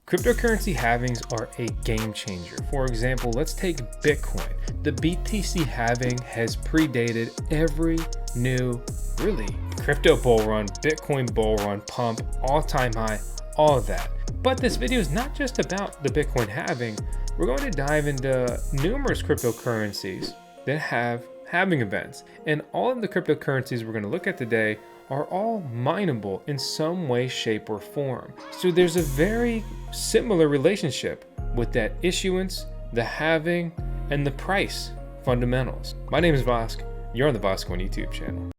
Cryptocurrency halvings are a game changer. For example, let's take Bitcoin. The BTC halving has predated every new, really, crypto bull run, Bitcoin bull run, pump, all-time high, all of that. But this video is not just about the Bitcoin halving. We're going to dive into numerous cryptocurrencies that have halving events. And all of the cryptocurrencies we're going to look at today are all mineable in some way, shape, or form. So there's a very similar relationship with that issuance, the halving, and the price fundamentals. My name is Vosk. You're on the VoskCoin YouTube channel.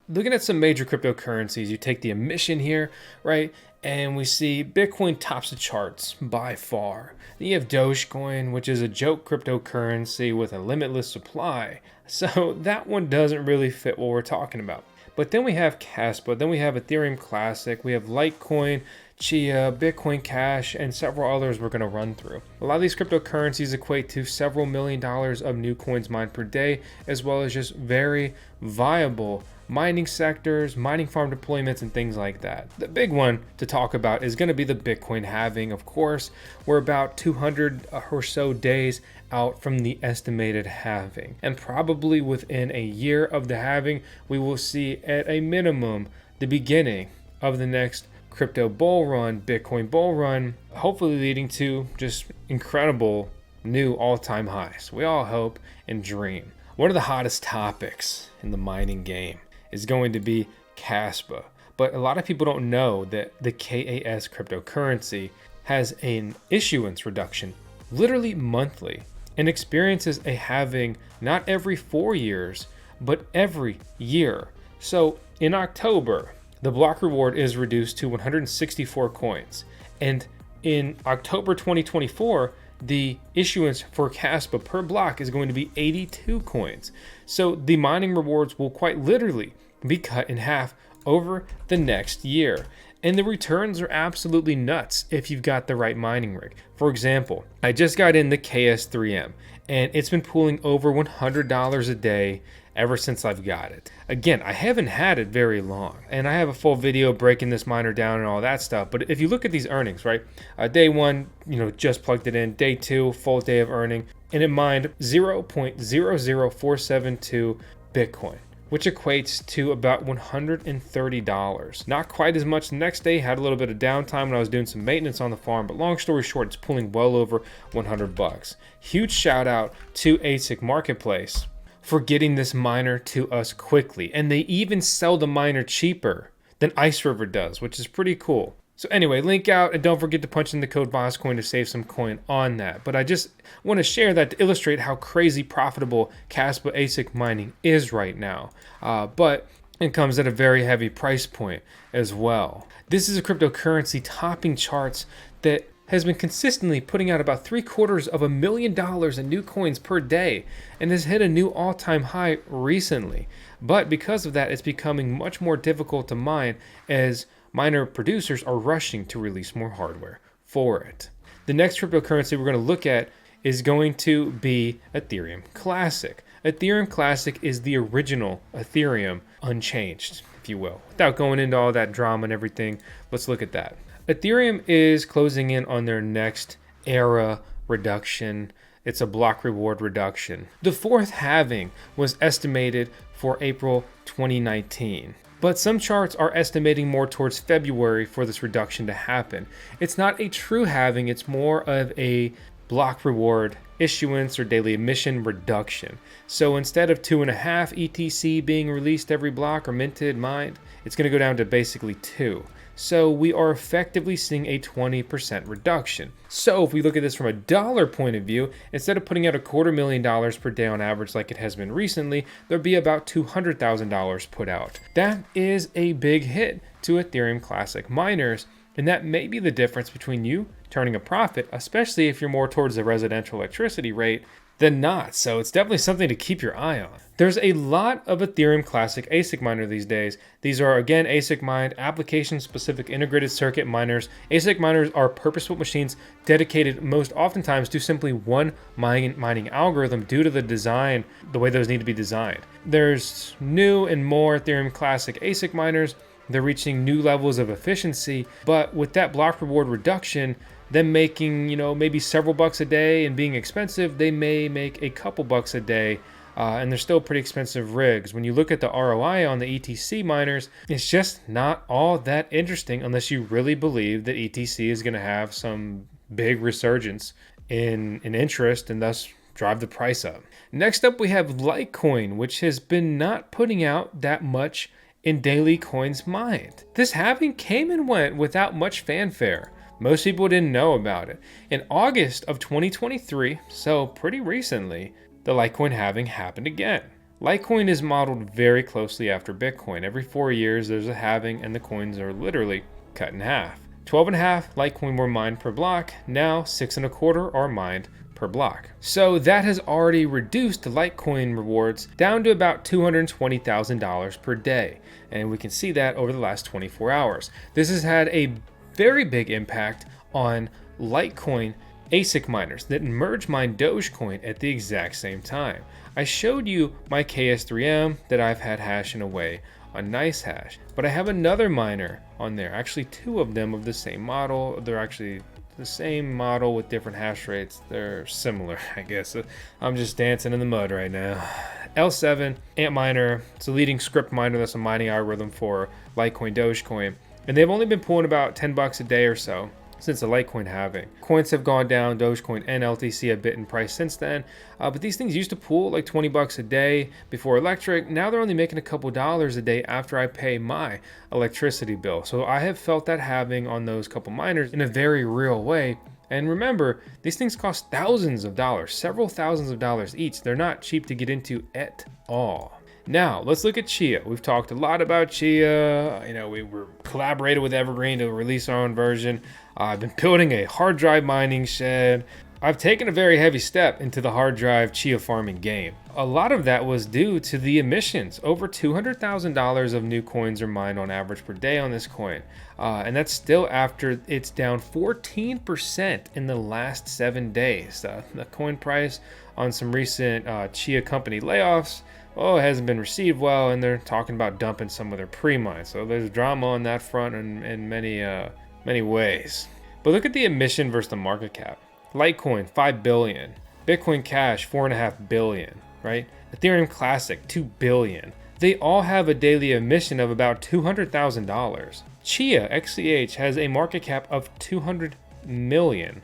Looking at some major cryptocurrencies, you take the emission here, right? And we see Bitcoin tops the charts by far. Then you have VoskCoin, which is a joke cryptocurrency with a limitless supply. So that one doesn't really fit what we're talking about. But then we have Kaspa, then we have Ethereum Classic, we have Litecoin, Chia, Bitcoin Cash, and several others we're going to run through. A lot of these cryptocurrencies equate to several $1 million of new coins mined per day, as well as just very viable mining sectors, mining farm deployments, and things like that. The big one to talk about is going to be the Bitcoin halving, of course. We're about 200 or so days out from the estimated halving. And probably within a year of the halving, we will see at a minimum the beginning of the next crypto bull run, Bitcoin bull run, hopefully leading to just incredible new all-time highs. We all hope and dream. One of the hottest topics in the mining game is going to be Kaspa. But a lot of people don't know that the KAS cryptocurrency has an issuance reduction literally monthly and experiences a halving not every 4 years, but every year. So in October, the block reward is reduced to 164 coins. And in October 2024, the issuance for Kaspa per block is going to be 82 coins. So the mining rewards will quite literally be cut in half over the next year. And the returns are absolutely nuts if you've got the right mining rig. For example, I just got in the KS3M and it's been pulling over $100 a day ever since I've got it. Again, I haven't had it very long, and I have a full video breaking this miner down and all that stuff. But if you look at these earnings, right? Day one, just plugged it in. Day two, full day of earning, and it mined 0.00472 Bitcoin, which equates to about $130. Not quite as much the next day. Had a little bit of downtime when I was doing some maintenance on the farm, but long story short, it's pulling well over 100 bucks. Huge shout out to ASIC Marketplace for getting this miner to us quickly. And they even sell the miner cheaper than Ice River does, which is pretty cool. So anyway, link out, and don't forget to punch in the code VoskCoin to save some coin on that. But I just want to share that to illustrate how crazy profitable Kaspa ASIC mining is right now. But it comes at a very heavy price point as well. This is a cryptocurrency topping charts that has been consistently putting out about $750,000 in new coins per day and has hit a new all-time high recently. But because of that, it's becoming much more difficult to mine as miner producers are rushing to release more hardware for it. The next cryptocurrency we're going to look at is going to be Ethereum Classic. Ethereum Classic is the original Ethereum unchanged, if you will. Without going into all that drama and everything, let's look at that. Ethereum is closing in on their next era reduction. It's a block reward reduction. The fourth halving was estimated for April 2019. But some charts are estimating more towards February for this reduction to happen. It's not a true halving, it's more of a block reward issuance or daily emission reduction. So instead of 2.5 ETC being released every block or minted, mined, it's going to go down to basically 2. So we are effectively seeing a 20% reduction. So if we look at this from a dollar point of view, instead of putting out $250,000 per day on average like it has been recently, there'll be about $200,000 put out. That is a big hit to Ethereum Classic miners, and that may be the difference between you turning a profit, especially if you're more towards the residential electricity rate, than not. So it's definitely something to keep your eye on. There's a lot of Ethereum Classic ASIC miner these days. These are, again, ASIC mined, application-specific integrated circuit miners. ASIC miners are purposeful machines dedicated most oftentimes to simply one mining algorithm due to the design, the way those need to be designed. There's new and more Ethereum Classic ASIC miners. They're reaching new levels of efficiency, but with that block reward reduction, them making, maybe several bucks a day and being expensive, they may make a couple bucks a day. And they're still pretty expensive rigs. When you look at the ROI on the ETC miners, it's just not all that interesting unless you really believe that ETC is going to have some big resurgence in interest and thus drive the price up. Next up, we have Litecoin, which has been not putting out that much in daily coins mined. This halving came and went without much fanfare. Most people didn't know about it. In August of 2023, so pretty recently, the Litecoin halving happened again. Litecoin is modeled very closely after Bitcoin. Every 4 years, there's a halving and the coins are literally cut in half. 12.5 Litecoin were mined per block. Now 6.25 are mined per block. So that has already reduced the Litecoin rewards down to about $220,000 per day. And we can see that over the last 24 hours. This has had a very big impact on Litecoin ASIC miners that merge mine Dogecoin at the exact same time. I showed you my KS3M that I've had hashing away on NiceHash, but I have another miner on there, actually two of them of the same model. They're actually the same model with different hash rates. They're similar, I guess. I'm just dancing in the mud right now. L7 Antminer, it's a leading script miner that's a mining algorithm for Litecoin Dogecoin, and they've only been pulling about 10 bucks a day or so since the Litecoin halving. Coins have gone down, Dogecoin and LTC a bit in price since then, but these things used to pool like 20 bucks a day before electric. Now they're only making a couple dollars a day after I pay my electricity bill. So I have felt that halving on those couple miners in a very real way. And remember, these things cost thousands of dollars, several thousands of dollars each. They're not cheap to get into at all. Now, let's look at Chia. We've talked a lot about Chia. We were collaborated with Evergreen to release our own version. I've been building a hard drive mining shed. I've taken a very heavy step into the hard drive Chia farming game. A lot of that was due to the emissions. Over $200,000 of new coins are mined on average per day on this coin. And that's still after it's down 14% in the last 7 days. The coin price on some recent Chia company layoffs, it hasn't been received well, and they're talking about dumping some of their pre-mines. So there's drama on that front in many ways. But look at the emission versus the market cap. Litecoin, 5 billion. Bitcoin Cash, 4.5 billion, right? Ethereum Classic, 2 billion. They all have a daily emission of about $200,000. Chia, XCH, has a market cap of $200 million.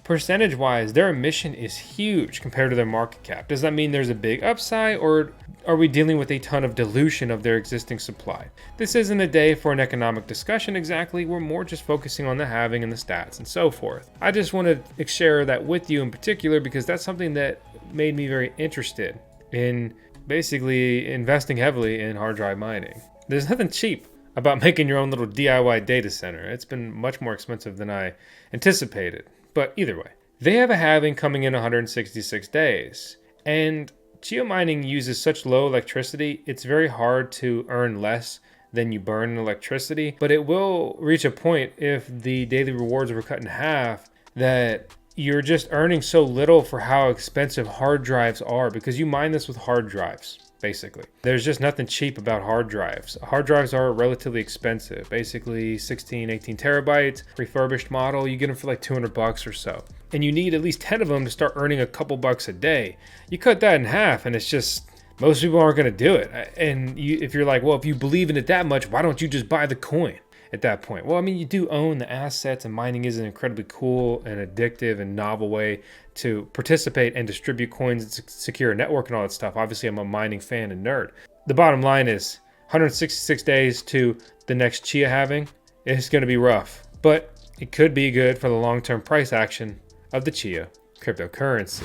Percentage-wise, their emission is huge compared to their market cap. Does that mean there's a big upside, or are we dealing with a ton of dilution of their existing supply? This isn't a day for an economic discussion exactly. We're more just focusing on the halving and the stats and so forth. I just want to share that with you in particular because that's something that made me very interested in basically investing heavily in hard drive mining. There's nothing cheap about making your own little DIY data center. It's been much more expensive than I anticipated. But either way, they have a halving coming in 166 days. And geomining uses such low electricity, it's very hard to earn less than you burn in electricity. But it will reach a point if the daily rewards were cut in half that you're just earning so little for how expensive hard drives are because you mine this with hard drives. Basically, there's just nothing cheap about hard drives. Hard drives are relatively expensive, basically 16, 18 terabytes, refurbished model. You get them for like 200 bucks or so. And you need at least 10 of them to start earning a couple bucks a day. You cut that in half and it's just, most people aren't going to do it. And if you're like, well, if you believe in it that much, why don't you just buy the coin at that point? Well, I mean, you do own the assets, and mining is an incredibly cool and addictive and novel way to participate and distribute coins and secure a network and all that stuff. Obviously, I'm a mining fan and nerd. The bottom line is 166 days to the next Chia halving. It's going to be rough, but it could be good for the long-term price action of the Chia cryptocurrency.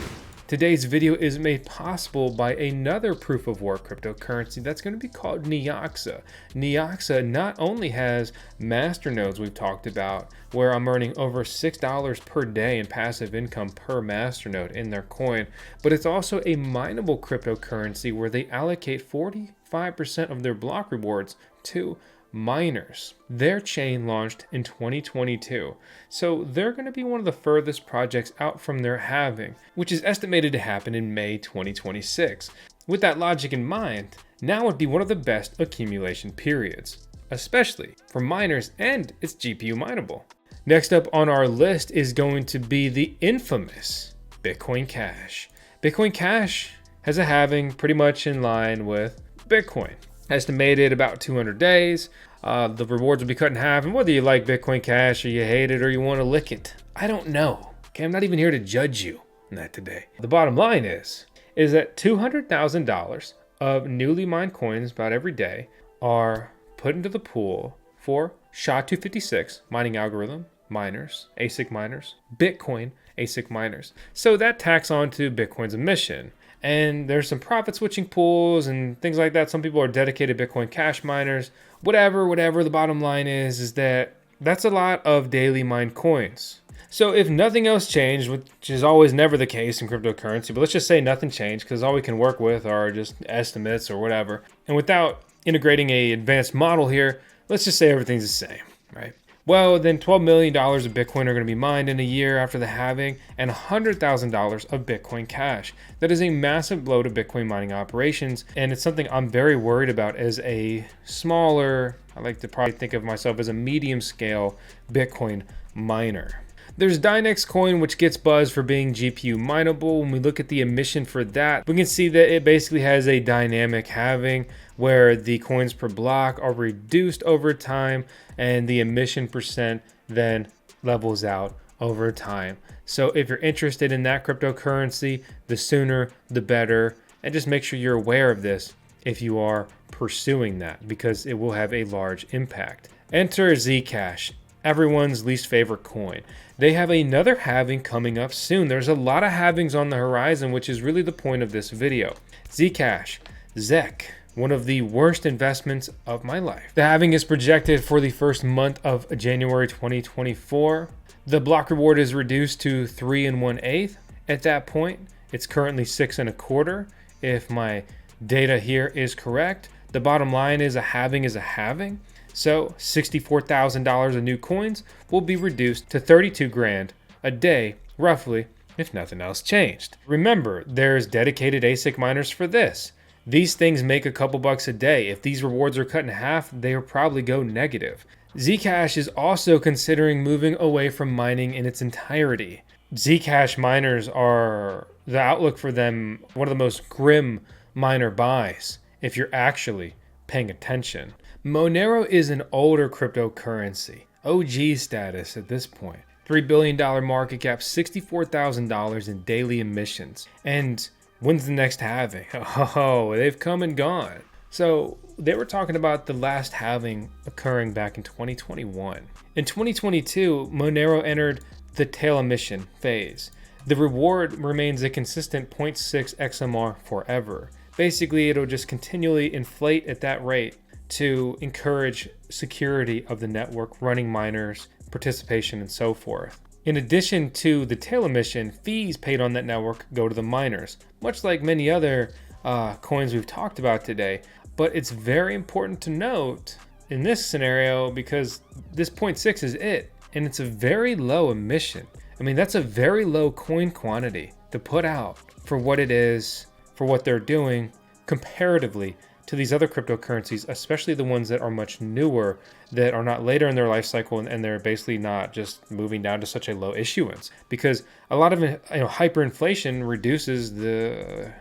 Today's video is made possible by another proof of work cryptocurrency that's going to be called Nyoxa. Nyoxa not only has master nodes we've talked about, where I'm earning over $6 per day in passive income per master node in their coin, but it's also a mineable cryptocurrency where they allocate 45% of their block rewards to miners. Their chain launched in 2022, so they're going to be one of the furthest projects out from their halving, which is estimated to happen in May 2026. With that logic in mind, now would be one of the best accumulation periods, especially for miners, and it's GPU mineable. Next up on our list is going to be the infamous Bitcoin Cash. Bitcoin Cash has a halving pretty much in line with Bitcoin. Estimated about 200 days. The rewards will be cut in half, and whether you like Bitcoin Cash or you hate it or you want to lick it, I don't know. Okay, I'm not even here to judge you on that today. The bottom line is that $200,000 of newly mined coins about every day are put into the pool for SHA-256 mining algorithm miners, ASIC miners, Bitcoin ASIC miners. So that tacks on to Bitcoin's emission. And there's some profit switching pools and things like that. Some people are dedicated Bitcoin Cash miners. Whatever. The bottom line is that that's a lot of daily mined coins. So if nothing else changed, which is always never the case in cryptocurrency, but let's just say nothing changed because all we can work with are just estimates or whatever. And without integrating a advanced model here, let's just say everything's the same, right? Well, then $12 million of Bitcoin are going to be mined in a year after the halving, and $100,000 of Bitcoin Cash. That is a massive blow to Bitcoin mining operations, and it's something I'm very worried about as a smaller, I like to probably think of myself as a medium scale Bitcoin miner. There's Dynex coin, which gets buzz for being GPU mineable. When we look at the emission for that, we can see that it basically has a dynamic halving where the coins per block are reduced over time and the emission percent then levels out over time. So if you're interested in that cryptocurrency, the sooner the better. And just make sure you're aware of this if you are pursuing that, because it will have a large impact. Enter Zcash, everyone's least favorite coin. They have another halving coming up soon. There's a lot of halvings on the horizon, which is really the point of this video. Zcash, ZEC, one of the worst investments of my life. The halving is projected for the first month of January 2024. The block reward is reduced to 3 1/8. At that point, it's currently 6 1/4. If my data here is correct, the bottom line is a halving is a halving. So $64,000 of new coins will be reduced to 32 grand a day, roughly, if nothing else changed. Remember, there's dedicated ASIC miners for this. These things make a couple bucks a day. If these rewards are cut in half, they will probably go negative. Zcash is also considering moving away from mining in its entirety. Zcash miners are, the outlook for them, one of the most grim miner buys if you're actually paying attention. Monero is an older cryptocurrency, OG status at this point. $3 billion market cap, $64,000 in daily emissions. And when's the next halving? Oh, they've come and gone. So they were talking about the last halving occurring back in 2021. In 2022, Monero entered the tail emission phase. The reward remains a consistent 0.6 XMR forever. Basically, it'll just continually inflate at that rate to encourage security of the network, running miners, participation, and so forth. In addition to the tail emission, fees paid on that network go to the miners, much like many other coins we've talked about today. But it's very important to note in this scenario, because this 0.6 is it, and it's a very low emission. I mean, that's a very low coin quantity to put out for what it is, for what they're doing comparatively to these other cryptocurrencies, especially the ones that are much newer, that are not later in their life cycle, and they're basically not just moving down to such a low issuance. Because a lot of hyperinflation reduces the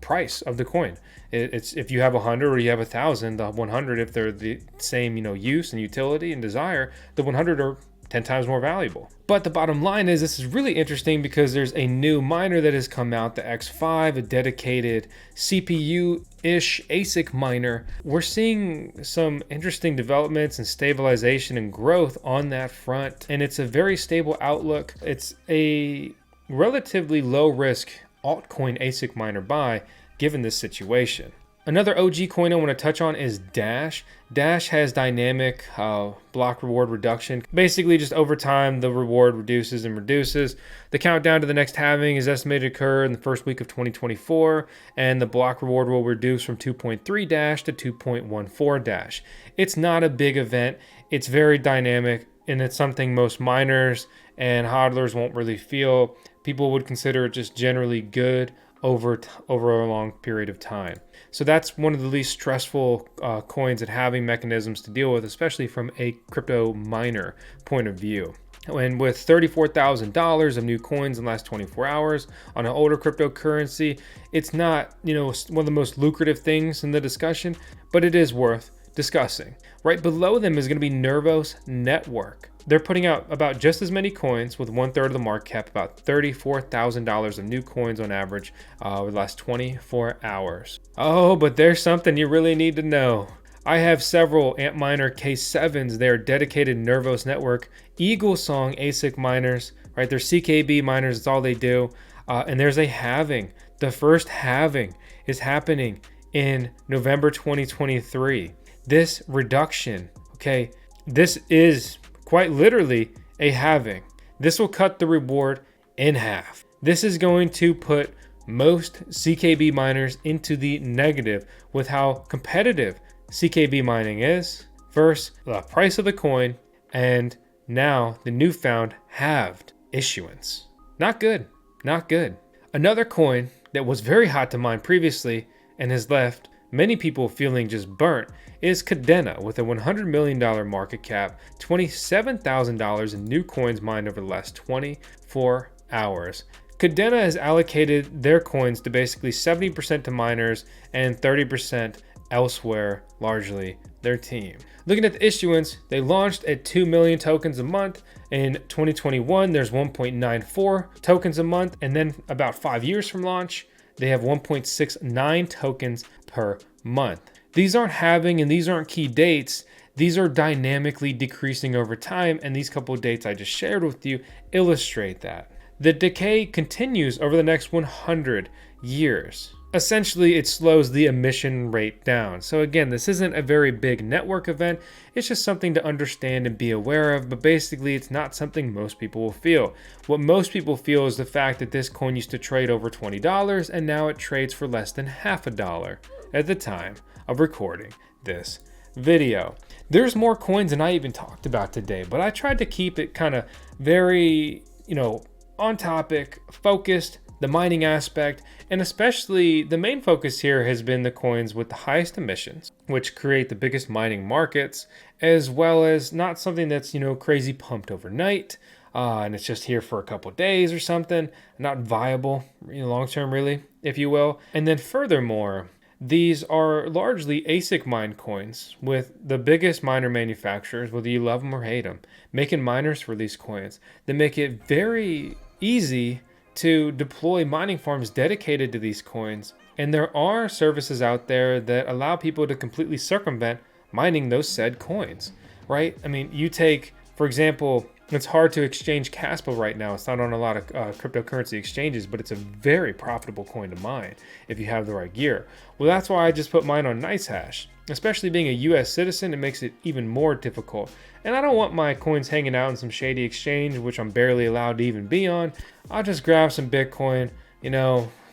price of the coin. It's if you have 100 or you have 1,000, the 100, if they're the same use and utility and desire, the 100 are 10 times more valuable. But the bottom line is this is really interesting because there's a new miner that has come out, the X5, a dedicated CPU-ish ASIC miner. We're seeing some interesting developments and stabilization and growth on that front, and it's a very stable outlook. It's a relatively low risk altcoin ASIC miner buy given this situation. Another OG coin I want to touch on is Dash. Dash has dynamic block reward reduction. Basically, just over time, the reward reduces and reduces. The countdown to the next halving is estimated to occur in the first week of 2024, and the block reward will reduce from 2.3 Dash to 2.14 Dash. It's not a big event. It's very dynamic, and it's something most miners and hodlers won't really feel. People would consider it just generally good over a long period of time. So that's one of the least stressful coins and halving mechanisms to deal with, especially from a crypto miner point of view. And with $34,000 of new coins in the last 24 hours on an older cryptocurrency, it's not, one of the most lucrative things in the discussion, but it is worth discussing. Right below them is going to be Nervos Network. They're putting out about just as many coins with 1/3 of the market cap, about $34,000 of new coins on average over the last 24 hours. Oh, but there's something you really need to know. I have several Antminer K7s. They're dedicated Nervos Network Eagle Song ASIC miners, right? They're CKB miners. That's all they do. And there's a halving. The first halving is happening in November 2023. This reduction, okay, this is quite literally a halving. This will cut the reward in half. This is going to put most CKB miners into the negative with how competitive CKB mining is versus the price of the coin and now the newfound halved issuance. Not good, not good. Another coin that was very hot to mine previously and has left many people feeling just burnt is Kadena with a $100 million market cap, $27,000 in new coins mined over the last 24 hours. Kadena has allocated their coins to basically 70% to miners and 30% elsewhere, largely their team. Looking at the issuance, they launched at 2 million tokens a month. In 2021, there's 1.94 tokens a month. And then about 5 years from launch, they have 1.69 tokens per month. These aren't halving and these aren't key dates. These are dynamically decreasing over time. And these couple of dates I just shared with you illustrate that. The decay continues over the next 100 years. Essentially, it slows the emission rate down. So again, this isn't a very big network event. It's just something to understand and be aware of, but basically it's not something most people will feel. What most people feel is the fact that this coin used to trade over $20 and now it trades for less than half a dollar at the time of recording this video. There's more coins than I even talked about today, but I tried to keep it kind of very, on topic, focused, the mining aspect, and especially the main focus here has been the coins with the highest emissions, which create the biggest mining markets, as well as not something that's, crazy pumped overnight, and it's just here for a couple days or something, not viable, long-term really, if you will. And then furthermore, these are largely ASIC mined coins with the biggest miner manufacturers, whether you love them or hate them, making miners for these coins that make it very easy to deploy mining farms dedicated to these coins. And there are services out there that allow people to completely circumvent mining those said coins, right? I mean, you take, for example, it's hard to exchange Kaspa right now. It's not on a lot of cryptocurrency exchanges, but it's a very profitable coin to mine if you have the right gear. Well, that's why I just put mine on NiceHash. Especially being a US citizen, it makes it even more difficult. And I don't want my coins hanging out in some shady exchange, which I'm barely allowed to even be on. I'll just grab some Bitcoin,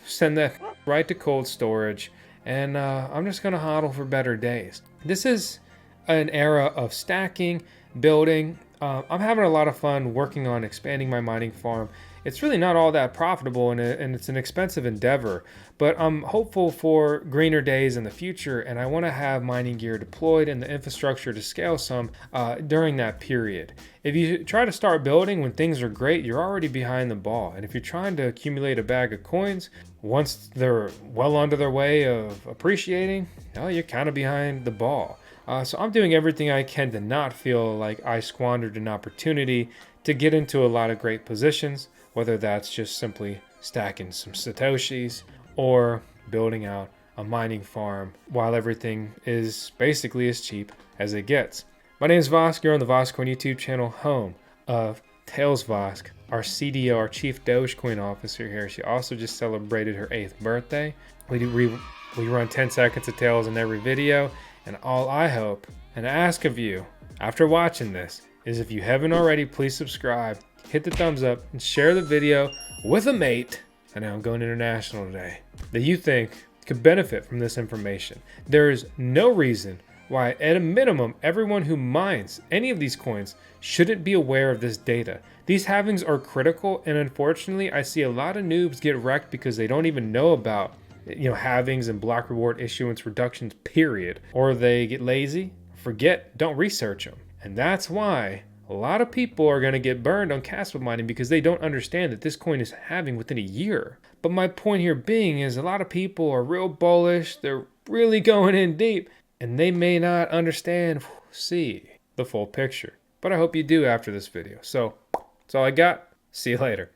send that right to cold storage, and I'm just gonna hodl for better days. This is an era of stacking, building. I'm having a lot of fun working on expanding my mining farm. It's really not all that profitable and it's an expensive endeavor, but I'm hopeful for greener days in the future, and I want to have mining gear deployed and the infrastructure to scale some during that period. If you try to start building when things are great, you're already behind the ball. And if you're trying to accumulate a bag of coins, once they're well under their way of appreciating, you're kind of behind the ball. So I'm doing everything I can to not feel like I squandered an opportunity to get into a lot of great positions, whether that's just simply stacking some Satoshis or building out a mining farm while everything is basically as cheap as it gets. My name is Vosk. You're on the VoskCoin YouTube channel, home of Tales Vosk our CDO, our Chief Dogecoin Officer here, she also just celebrated her 8th birthday. We run 10 seconds of tails in every video, and all I hope and ask of you after watching this is, if you haven't already, please subscribe, hit the thumbs up, and share the video with a mate, I know I'm going international today, that you think could benefit from this information. There is no reason why, at a minimum, everyone who mines any of these coins shouldn't be aware of this data. These halvings are critical, and unfortunately, I see a lot of noobs get wrecked because they don't even know about, halvings and block reward issuance reductions, period. Or they get lazy, forget, don't research them. And that's why a lot of people are going to get burned on Kaspa mining, because they don't understand that this coin is halving within a year. But my point here being is, a lot of people are real bullish, they're really going in deep, and they may not understand, see the full picture. But I hope you do after this video. So that's all I got. See you later.